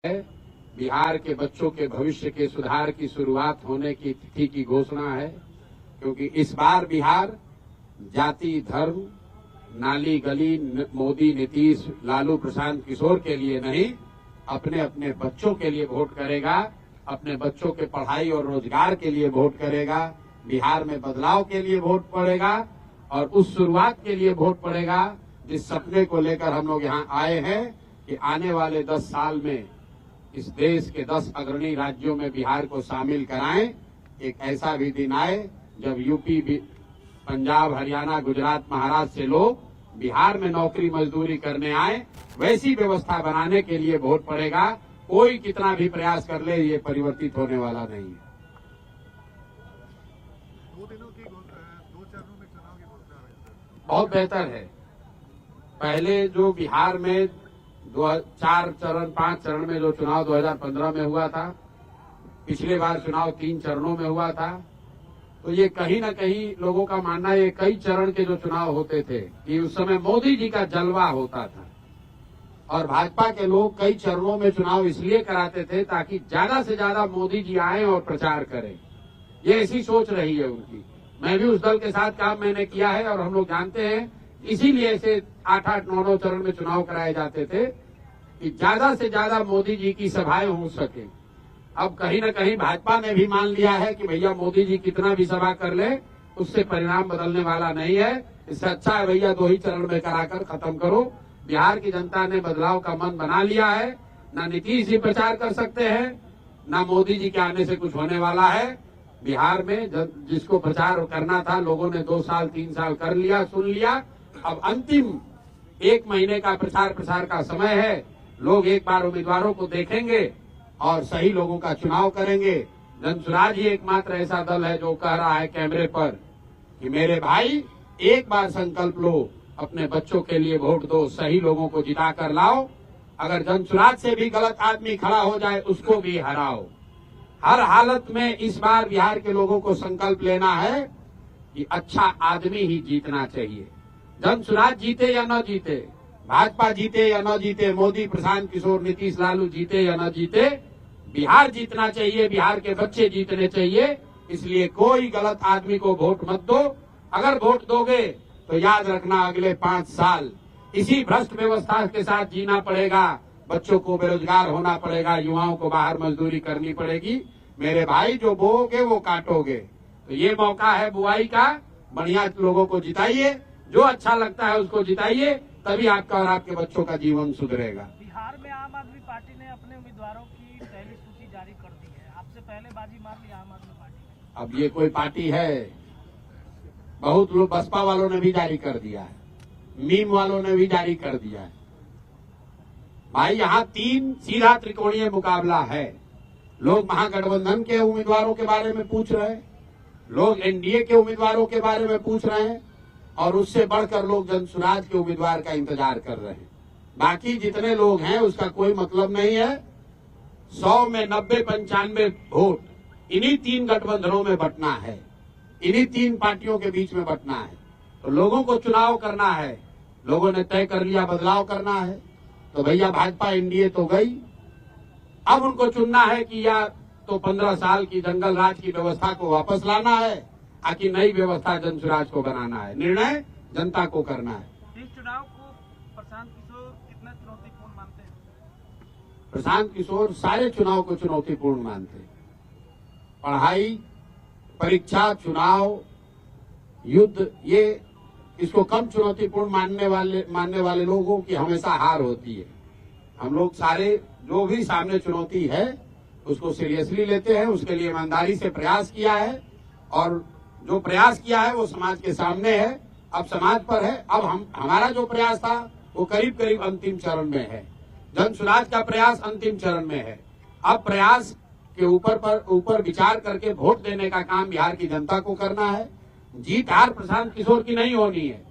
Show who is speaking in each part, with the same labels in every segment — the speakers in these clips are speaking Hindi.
Speaker 1: बिहार के बच्चों के भविष्य के सुधार की शुरुआत होने की तिथि की घोषणा है, क्योंकि इस बार बिहार जाति, धर्म, नाली गली मोदी, नीतीश, लालू, प्रशांत किशोर के लिए नहीं, अपने अपने बच्चों के लिए वोट करेगा, अपने बच्चों के पढ़ाई और रोजगार के लिए वोट करेगा, बिहार में बदलाव के लिए वोट पड़ेगा और उस शुरुआत के लिए वोट पड़ेगा जिस सपने को लेकर हम लोग यहाँ आए हैं कि आने वाले 10 साल में इस देश के 10 अग्रणी राज्यों में बिहार को शामिल कराएं। एक ऐसा भी दिन आए जब यूपी, पंजाब, हरियाणा, गुजरात, महाराष्ट्र से लोग बिहार में नौकरी मजदूरी करने आए, वैसी व्यवस्था बनाने के लिए वोट पड़ेगा। कोई कितना भी प्रयास कर ले, ये परिवर्तित होने वाला नहीं है।
Speaker 2: 2 चरणों में चुनाव की घोषणा है।
Speaker 1: बहुत बेहतर है। पहले जो बिहार में 4 चरण 5 चरण में जो चुनाव 2015 में हुआ था, पिछले बार चुनाव 3 चरणों में हुआ था, तो ये कहीं न कहीं लोगों का मानना है, ये कई चरण के जो चुनाव होते थे कि उस समय मोदी जी का जलवा होता था और भाजपा के लोग कई चरणों में चुनाव इसलिए कराते थे ताकि ज्यादा से ज्यादा मोदी जी आए और प्रचार करें। ये ऐसी सोच रही है उनकी। मैं भी उस दल के साथ काम मैंने किया है और हम लोग जानते हैं, इसीलिए ऐसे 8-8, 9-9 चरण में चुनाव कराए जाते थे कि ज्यादा से ज्यादा मोदी जी की सभाएं हो सके। अब कहीं न कहीं भाजपा ने भी मान लिया है कि भैया मोदी जी कितना भी सभा कर ले, उससे परिणाम बदलने वाला नहीं है। इससे अच्छा है भैया 2 ही चरण में कराकर खत्म करो। बिहार की जनता ने बदलाव का मन बना लिया है। ना नीतीश जी प्रचार कर सकते हैं, ना मोदी जी के आने से कुछ होने वाला है। बिहार में जिसको प्रचार करना था, लोगों ने 2 साल 3 साल कर लिया, सुन लिया। अब अंतिम 1 महीने का प्रचार का समय है। लोग एक बार उम्मीदवारों को देखेंगे और सही लोगों का चुनाव करेंगे। जनसुराज ही एकमात्र ऐसा दल है जो कह रहा है कैमरे पर कि मेरे भाई, एक बार संकल्प लो, अपने बच्चों के लिए वोट दो, सही लोगों को जिता कर लाओ। अगर जनसुराज से भी गलत आदमी खड़ा हो जाए, उसको भी हराओ। हर हालत में इस बार बिहार के लोगों को संकल्प लेना है कि अच्छा आदमी ही जीतना चाहिए। जनसुराज जीते या न जीते, भाजपा जीते या न जीते, मोदी, प्रशांत किशोर, नीतीश, लालू जीते या न जीते, बिहार जीतना चाहिए, बिहार के बच्चे जीतने चाहिए। इसलिए कोई गलत आदमी को वोट मत दो। अगर वोट दोगे तो याद रखना, अगले 5 साल इसी भ्रष्ट व्यवस्था के साथ जीना पड़ेगा। बच्चों को बेरोजगार होना पड़ेगा, युवाओं को बाहर मजदूरी करनी पड़ेगी। मेरे भाई, जो बोओगे वो काटोगे। तो ये मौका है बुआई का। बढ़िया लोगों को जिताइए, जो अच्छा लगता है उसको जिताइए, तभी आपका और आपके बच्चों का जीवन सुधरेगा।
Speaker 3: बिहार में आम आदमी पार्टी ने अपने उम्मीदवारों की पहली सूची जारी कर दी है। आपसे पहले बाजी मार ली आम आदमी पार्टी ने।
Speaker 1: अब ये कोई पार्टी है? बहुत लोग, बसपा वालों ने भी जारी कर दिया है, मीम वालों ने भी जारी कर दिया है। भाई, यहाँ 3 सीधा त्रिकोणीय मुकाबला है। लोग महागठबंधन के उम्मीदवारों के बारे में पूछ रहे हैं, लोग एनडीए के उम्मीदवारों के बारे में पूछ रहे हैं और उससे बढ़कर लोग जनसुराज के उम्मीदवार का इंतजार कर रहे हैं। बाकी जितने लोग हैं उसका कोई मतलब नहीं है। 100 में 90-95 वोट इन्हीं 3 गठबंधनों में बंटना है, इन्हीं 3 पार्टियों के बीच में बंटना है। तो लोगों को चुनाव करना है, लोगों ने तय कर लिया बदलाव करना है। तो भैया भाजपा एनडीए तो गई, अब उनको चुनना है कि या तो 15 साल की जंगल राज की व्यवस्था को वापस लाना है, आकि नई व्यवस्था जनसुराज को बनाना है। निर्णय जनता को करना है।
Speaker 3: इस चुनाव को प्रशांत किशोर कितना चुनौतीपूर्ण मानते हैं?
Speaker 1: प्रशांत किशोर सारे चुनाव को चुनौतीपूर्ण मानते हैं। पढ़ाई, परीक्षा, चुनाव, युद्ध, ये इसको कम चुनौतीपूर्ण मानने वाले लोगों की हमेशा हार होती है। हम लोग सारे जो भी सामने चुनौती है उसको सीरियसली लेते हैं, उसके लिए ईमानदारी से प्रयास किया है और जो प्रयास किया है वो समाज के सामने है। अब समाज पर है। अब हमारा जो प्रयास था वो करीब करीब अंतिम चरण में है। जनसुराज का प्रयास अंतिम चरण में है। अब प्रयास के ऊपर विचार करके वोट देने का काम बिहार की जनता को करना है। जीत हार प्रशांत किशोर की नहीं होनी है,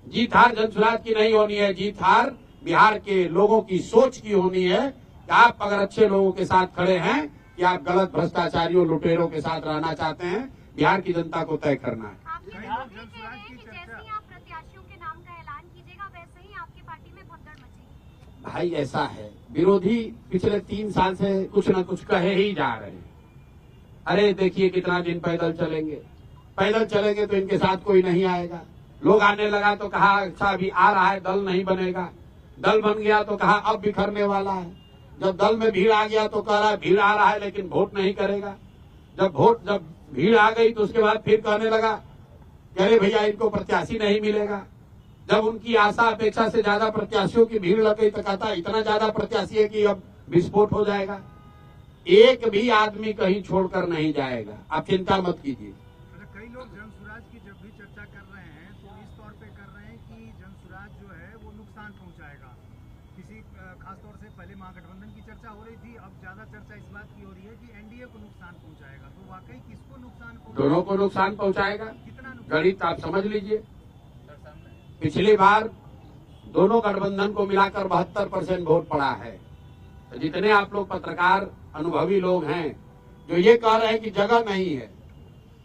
Speaker 1: जीत हार जनसुराज की नहीं होनी है। जीत हार बिहार के लोगों की सोच की होनी है कि आप अगर अच्छे लोगों के साथ खड़े हैं कि आप गलत भ्रष्टाचारियों, लुटेरों के साथ रहना चाहते हैं, बिहार की जनता को तय करना है।
Speaker 4: जैसे ही आप प्रत्याशियों के नाम का ऐलान कीजिएगा, वैसे ही आपकी पार्टी में भगदड़ मचेगी।
Speaker 1: भाई ऐसा है, विरोधी पिछले 3 साल से कुछ न कुछ कहे ही जा रहे हैं। अरे देखिए कितना दिन पैदल चलेंगे, पैदल चलेंगे तो इनके साथ कोई नहीं आएगा। लोग आने लगा तो कहा अच्छा अभी आ रहा है, दल नहीं बनेगा। दल बन गया तो कहा अब बिखरने वाला है। जब दल में भीड़ आ गया तो कह रहा है भीड़ आ रहा है लेकिन वोट नहीं करेगा। जब भीड़ आ गई तो उसके बाद फिर कहने लगा कि अरे भैया इनको प्रत्याशी नहीं मिलेगा। जब उनकी आशा अपेक्षा से ज्यादा प्रत्याशियों की भीड़ लग गई तो कहता इतना ज्यादा प्रत्याशी है कि अब विस्फोट हो जाएगा। एक भी आदमी कहीं छोड़कर नहीं जाएगा, आप चिंता मत कीजिए।
Speaker 2: कई लोग जन स्वराज की जब भी चर्चा कर रहे हैं तो इस तौर पे कर रहे हैं कि जन स्वराज जो है वो नुकसान पहुंचाएगा किसी, खासतौर से पहले महागठबंधन की चर्चा हो रही थी, अब ज्यादा चर्चा इस बात की हो रही है कि एनडीए को नुकसान पहुंचाएगा। तो वाकई किसको नुकसान पहुंचाएगा?
Speaker 1: दोनों को नुकसान पहुंचाएगा।
Speaker 2: कितना नुकसान?
Speaker 1: गणित आप समझ लीजिए, पिछली बार दोनों गठबंधन को मिलाकर 72% वोट पड़ा है। तो जितने आप लोग पत्रकार अनुभवी लोग हैं जो ये कह रहे हैं कि जगह नहीं है,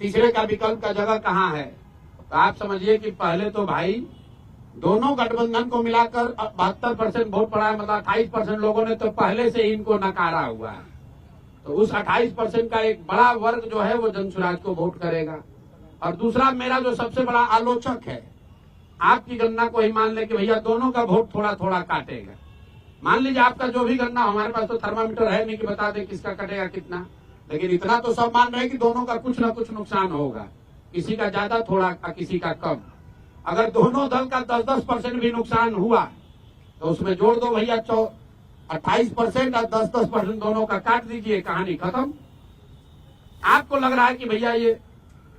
Speaker 1: तीसरे का विकल्प का जगह कहाँ है, तो आप समझिए कि पहले तो भाई दोनों गठबंधन को मिलाकर 72% वोट पड़ा है, मतलब 28% लोगों ने तो पहले से ही इनको नकारा हुआ है। तो उस 28% का एक बड़ा वर्ग जो है वो जन स्वराज को वोट करेगा। और दूसरा मेरा जो सबसे बड़ा आलोचक है, आपकी गणना को ही मान ले कि भैया दोनों का वोट थोड़ा थोड़ा काटेगा। मान लीजिए आपका जो भी गणना, हमारे पास तो थर्मामीटर है नहीं कि बता दे किसका कटेगा कितना, लेकिन इतना तो सब मान रहे हैं कि दोनों का कुछ ना कुछ नुकसान होगा, किसी का ज्यादा थोड़ा किसी का कम। अगर दोनों दल का 10-10% भी नुकसान हुआ तो उसमें जोड़ दो भैया 28% और 10-10% दोनों का काट दीजिए, कहानी खत्म। आपको लग रहा है कि भैया ये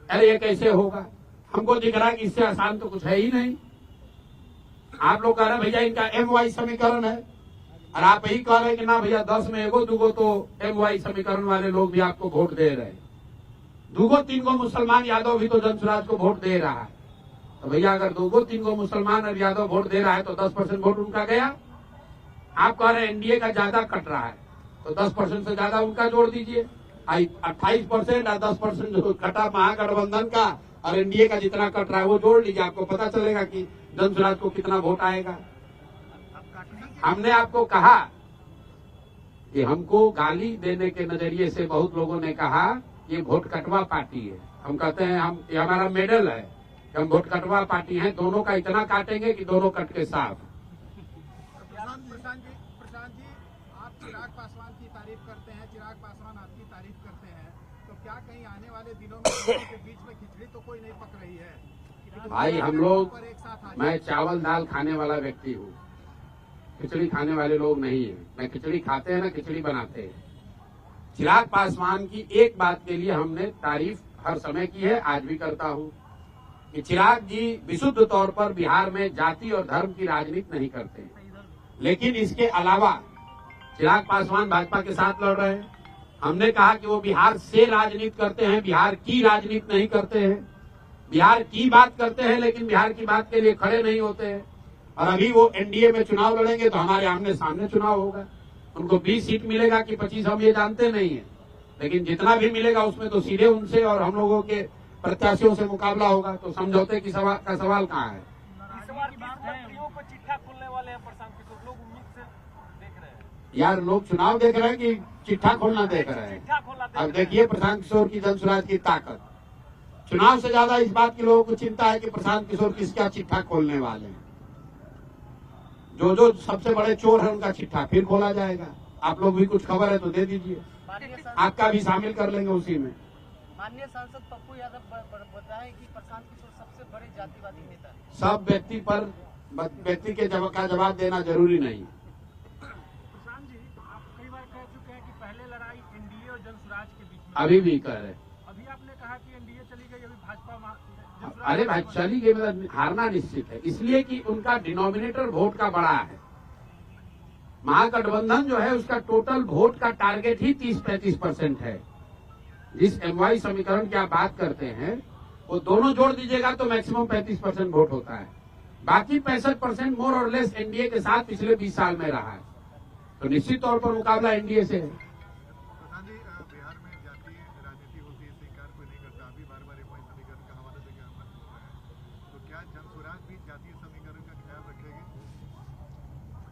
Speaker 1: अरे ये कैसे होगा, हमको दिख रहा है कि इससे आसान तो कुछ है ही नहीं। आप लोग कह रहे हैं भैया इनका MY समीकरण है, और आप यही कह रहे हैं कि ना भैया 10 में एगो दूगो तो MY समीकरण वाले लोग भी आपको वोट दे रहे हैं। 2-3 मुसलमान यादव भी तो जन स्वराज को वोट दे रहा है। तो भैया अगर 2-3 मुसलमान और यादव वोट दे रहा है तो 10% वोट उनका गया। आप कह रहे हैं एनडीए का ज्यादा कट रहा है तो 10% से ज्यादा उनका जोड़ दीजिए। 28% और 10% जो कटा महागठबंधन का और एनडीए का जितना कट रहा है वो जोड़ लीजिए, आपको पता चलेगा कि जन स्वराज को कितना वोट आएगा। हमने आपको कहा कि हमको गाली देने के नजरिए से बहुत लोगों ने कहा ये वोट कटवा पार्टी है। हम कहते हैं हम, ये हमारा मेडल है कि हम वोट कटवा पार्टी हैं, दोनों का इतना काटेंगे कि दोनों कट के साफ।
Speaker 2: प्रशांत जी, आप चिराग पासवान की तारीफ करते हैं, चिराग पासवान आपकी तारीफ करते हैं, तो क्या कहीं आने वाले दिनों में दोनों के बीच में खिचड़ी तो कोई नहीं पक रही है?
Speaker 1: भाई हम लोग, मैं चावल दाल खाने वाला व्यक्ति हूँ, खिचड़ी खाने वाले लोग नहीं है। मैं खिचड़ी खाते हैं ना खिचड़ी बनाते हैं। चिराग पासवान की एक बात के लिए हमने तारीफ हर समय की है, आज भी करता हूँ, कि चिराग जी विशुद्ध तौर पर बिहार में जाति और धर्म की राजनीति नहीं करते हैं। लेकिन इसके अलावा चिराग पासवान भाजपा के साथ लड़ रहे हैं। हमने कहा कि वो बिहार से राजनीति करते हैं, बिहार की राजनीति नहीं करते हैं। बिहार की बात करते हैं लेकिन बिहार की बात के लिए खड़े नहीं होते हैं। और अभी वो एनडीए में चुनाव लड़ेंगे तो हमारे आमने सामने चुनाव होगा। उनको 20 सीट मिलेगा कि 25 हम ये जानते नहीं है, लेकिन जितना भी मिलेगा उसमें तो सीधे उनसे और हम लोगों के प्रत्याशियों से मुकाबला होगा। तो समझौते की का सवाल कहाँ है?
Speaker 3: चिट्ठा खोलने वाले हैं प्रशांत किशोर, लोग उम्मीद से देख रहे हैं।
Speaker 1: यार लोग चुनाव देख रहे हैं कि चिट्ठा खोलना देख रहे हैं? अब देखिए प्रशांत किशोर की जन स्वराज की ताकत, चुनाव से ज्यादा इस बात की लोगों को चिंता है कि प्रशांत किशोर किसका चिट्ठा खोलने वाले हैं। जो सबसे बड़े चोर है उनका चिट्ठा फिर खोला जाएगा। आप लोग भी कुछ खबर है तो दे दीजिए, आपका भी शामिल कर लेंगे उसी में।
Speaker 3: माननीय सांसद पप्पू यादव बताएं कि प्रशांत किशोर सबसे बड़े जातिवादी नेता हैं।
Speaker 1: सब व्यक्ति के जवाब देना जरूरी नहीं।
Speaker 3: प्रशांत जी, आप कई बार कह चुके हैं कि पहले लड़ाई एनडीए और जन स्वराज के बीच में,
Speaker 1: अभी भी कह रहे।
Speaker 3: अभी आपने कहा कि एनडीए चली गई, अभी भाजपा
Speaker 1: अरे भाई चली गई मतलब हारना निश्चित है, इसलिए कि उनका डिनोमिनेटर वोट का बड़ा है। महागठबंधन जो है उसका टोटल वोट का टारगेट ही 30-35% है। जिस MY समीकरण की आप बात करते हैं वो दोनों जोड़ दीजिएगा तो मैक्सिमम 35% वोट होता है। बाकी 65% मोर और लेस एनडीए के साथ पिछले 20 साल में रहा है। तो निश्चित तौर पर मुकाबला एनडीए से है।
Speaker 2: प्रधान जी, बिहार में जातीय राजनीति होती है, स्वीकार कोई नहीं करता। अभी बार-बार MY समीकरण का हवाला देकर हम लोग हो रहे हैं, तो क्या जन स्वराज भी जातीय समीकरण का ख्याल रखेगी?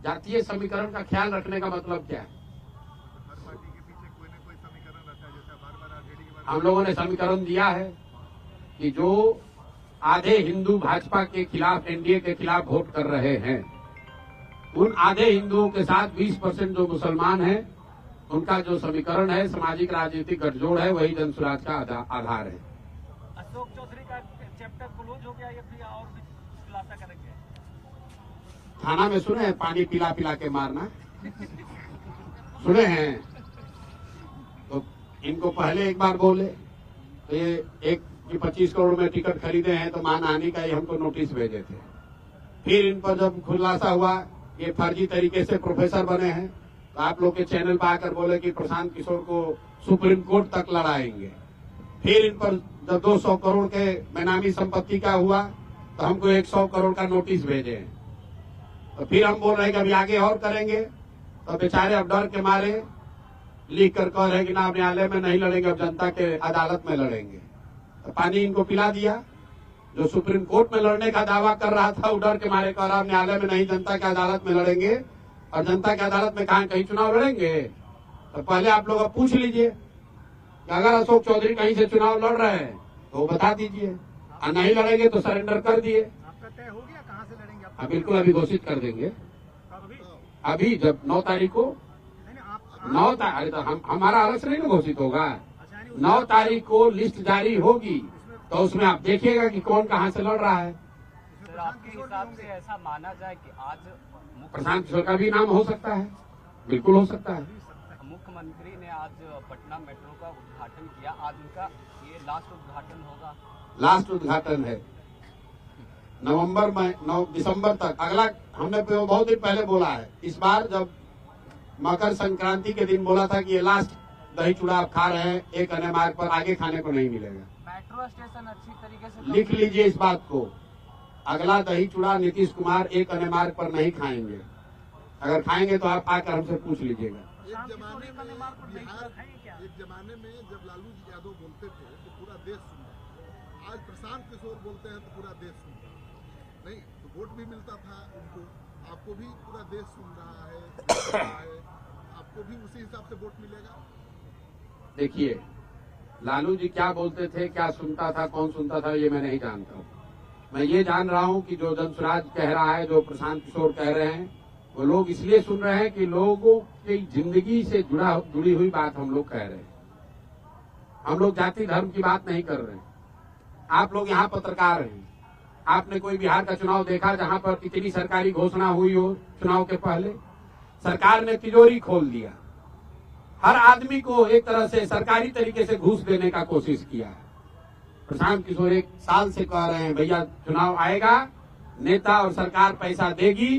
Speaker 1: जातीय समीकरण का ख्याल रखने का मतलब क्या है?
Speaker 2: हर पार्टी के पीछे कोई ना कोई समीकरण रहता है, जैसे बार-बार आरजेडी के बारे
Speaker 1: हम लोगों ने समीकरण दिया है कि जो आधे हिंदू भाजपा के खिलाफ, एनडीए के खिलाफ वोट कर रहे हैं, उन आधे हिंदुओं के साथ 20% जो मुसलमान हैं, उनका जो समीकरण है, सामाजिक राजनीतिक गठजोड़ है, वही जन स्वराज का आधार है।
Speaker 3: अशोक चौधरी का चैप्टर क्लोज हो गया या फिर और भी खुलासा करेंगे?
Speaker 1: थाना में सुने हैं पानी पिला पिला के मारना, सुने हैं? तो इनको पहले एक बार बोले तो ये एक 25 करोड़ में टिकट खरीदे हैं तो मानहानि का ही हमको नोटिस भेजे थे। फिर इन पर जब खुलासा हुआ ये फर्जी तरीके से प्रोफेसर बने हैं, तो आप लोग के चैनल पर आकर बोले कि प्रशांत किशोर को सुप्रीम कोर्ट तक लड़ाएंगे। फिर इन पर जब 200 करोड़ के बेनामी संपत्ति का हुआ तो हमको 100 करोड़ का नोटिस भेजे हैं। तो फिर हम बोल रहे हैं कि अभी आगे और करेंगे, तो बेचारे अब डर के मारे लिख कर कह रहे हैं कि ना अब न्यायालय में नहीं लड़ेंगे, अब जनता के अदालत में लड़ेंगे। तो पानी इनको पिला दिया। जो सुप्रीम कोर्ट में लड़ने का दावा कर रहा था वो डर के मारे कह रहा न्यायालय में नहीं, जनता के अदालत में लड़ेंगे। और जनता के अदालत में कहीं चुनाव लड़ेंगे? तो पहले आप लोग अब पूछ लीजिए कि अगर अशोक चौधरी कहीं से चुनाव लड़ रहे हैं तो वो बता दीजिए, और नहीं लड़ेंगे तो सरेंडर कर दिए।
Speaker 2: आपका तय हो गया कहाँ से लड़ेंगे आप?
Speaker 1: बिल्कुल अभी घोषित कर देंगे। अभी जब 9 तारीख को,
Speaker 2: नहीं आप
Speaker 1: 9 तारीख तो हमारा आरक्षण नहीं ना घोषित होगा।
Speaker 2: अच्छा, यानी
Speaker 1: 9 तारीख को लिस्ट जारी होगी तो उसमें आप देखिएगा कि कौन कहाँ से लड़ रहा है।
Speaker 4: सर, आपके हिसाब से ऐसा माना जाए कि आज
Speaker 1: प्रशांत किशोर का भी नाम हो सकता है, बिल्कुल हो सकता है।
Speaker 4: मुख्यमंत्री ने आज पटना मेट्रो का उद्घाटन किया, आज उनका ये लास्ट उद्घाटन होगा?
Speaker 1: लास्ट उद्घाटन है नवंबर में, 9 दिसंबर तक। अगला हमने बहुत दिन पहले बोला है, इस बार जब मकर संक्रांति के दिन बोला था कि ये लास्ट दही चूड़ा आप खा रहे हैं, एक अन्य मार्ग पर आगे खाने को नहीं मिलेगा।
Speaker 4: मेट्रो स्टेशन अच्छी तरीके से
Speaker 1: लिख लीजिए इस बात को, अगला दही चूड़ा नीतीश कुमार एक अन्य मार्ग पर नहीं खाएंगे। अगर खाएंगे तो आप आकर हमसे पूछ लीजिएगा।
Speaker 3: एक
Speaker 5: जमाने में जब लालू यादव बोलते थे तो पूरा देश सुनता, आज प्रशांत किशोर बोलते हैं तो पूरा देश सुनता नहीं, तो वोट भी मिलता था उनको। आपको भी पूरा देश सुन रहा है, आपको भी उसी हिसाब से वोट मिलेगा।
Speaker 1: देखिए लालू जी क्या बोलते थे, क्या सुनता था, कौन सुनता था, ये मैं नहीं जानता हूँ। मैं ये जान रहा हूँ कि जो जनसुराज कह रहा है, जो प्रशांत किशोर कह रहे हैं, वो लोग इसलिए सुन रहे हैं कि लोगों की जिंदगी से जुड़ी हुई बात हम लोग कह रहे हैं। हम लोग जाति धर्म की बात नहीं कर रहे हैं। आप लोग यहाँ पत्रकार हैं, आपने कोई बिहार का चुनाव देखा जहाँ पर इतनी सरकारी घोषणा हुई हो? चुनाव के पहले सरकार ने तिजोरी खोल दिया, हर आदमी को एक तरह से सरकारी तरीके से घूस देने का कोशिश किया है। प्रशांत किशोर 1 साल से कह रहे हैं भैया चुनाव आएगा, नेता और सरकार पैसा देगी,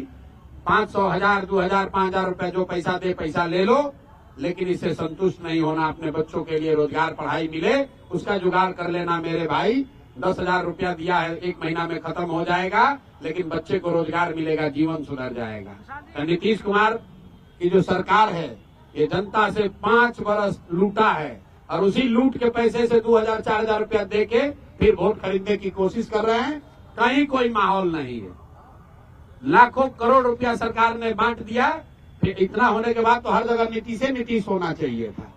Speaker 1: 500, 1000, 2000, 5000 रुपया जो पैसा दे पैसा ले लो, लेकिन इससे संतुष्ट नहीं होना। अपने बच्चों के लिए रोजगार, पढ़ाई मिले उसका जुगाड़ कर लेना मेरे भाई। 10,000 रुपया दिया है, 1 महीना में खत्म हो जाएगा, लेकिन बच्चे को रोजगार मिलेगा, जीवन सुधर जाएगा। तो नीतीश कुमार की जो सरकार है ये जनता से 5 बरस लूटा है और उसी लूट के पैसे से 2000, 4000 रुपया दे के फिर वोट खरीदने की कोशिश कर रहे हैं। कहीं कोई माहौल नहीं है। लाखों करोड़ रुपया सरकार ने बांट दिया, फिर इतना होने के बाद तो हर जगह नीतीश होना चाहिए था।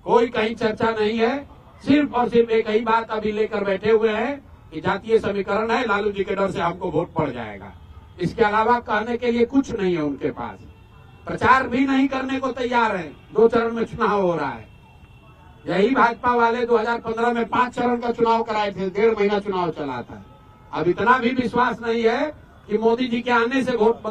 Speaker 1: कोई कहीं चर्चा नहीं है, सिर्फ और सिर्फ एक ही बात अभी लेकर बैठे हुए हैं कि जातीय समीकरण है, लालू जी के डर से हमको वोट पड़ जाएगा। इसके अलावा कहने के लिए कुछ नहीं है उनके पास। प्रचार भी नहीं करने को तैयार है। 2 चरण में चुनाव हो रहा है। यही भाजपा वाले 2015 में 5 चरण का चुनाव कराए थे, 1.5 महीना चुनाव चला था। अब इतना भी विश्वास नहीं है कि मोदी जी के आने से वोट